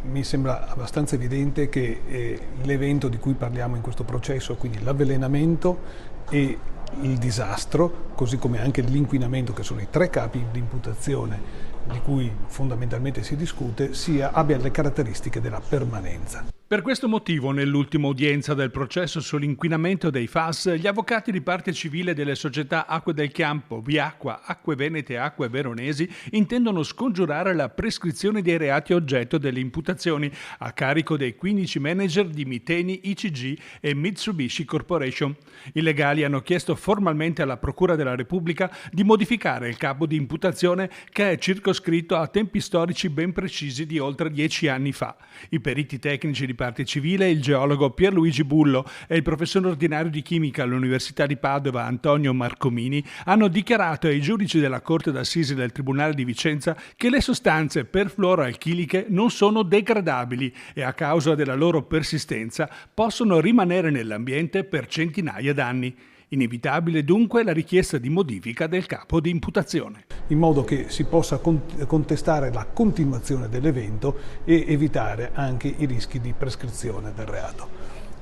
mi sembra abbastanza evidente che l'evento di cui parliamo in questo processo, quindi l'avvelenamento e il disastro, così come anche l'inquinamento, che sono i tre capi di imputazione di cui fondamentalmente si discute, abbia le caratteristiche della permanenza. Per questo motivo, nell'ultima udienza del processo sull'inquinamento dei FAS, gli avvocati di parte civile delle società Acque del Chiampo, Viacqua, Acque Venete e Acque Veronesi intendono scongiurare la prescrizione dei reati oggetto delle imputazioni a carico dei 15 manager di Miteni, ICG e Mitsubishi Corporation. I legali hanno chiesto formalmente alla Procura della Repubblica di modificare il capo di imputazione, che è circoscritto a tempi storici ben precisi di oltre 10 anni fa. I periti tecnici di parte civile, il geologo Pierluigi Bullo e il professore ordinario di chimica all'Università di Padova Antonio Marcomini hanno dichiarato ai giudici della Corte d'Assise del Tribunale di Vicenza che le sostanze perfluoroalchiliche non sono degradabili e a causa della loro persistenza possono rimanere nell'ambiente per centinaia d'anni. Inevitabile dunque la richiesta di modifica del capo di imputazione, in modo che si possa contestare la continuazione dell'evento e evitare anche i rischi di prescrizione del reato.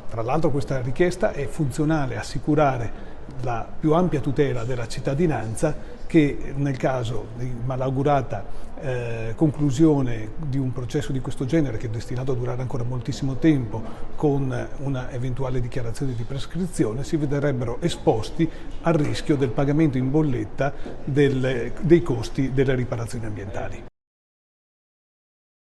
Tra l'altro questa richiesta è funzionale a assicurare la più ampia tutela della cittadinanza, che nel caso di malaugurata conclusione di un processo di questo genere, che è destinato a durare ancora moltissimo tempo, con una eventuale dichiarazione di prescrizione, si vedrebbero esposti al rischio del pagamento in bolletta dei costi delle riparazioni ambientali.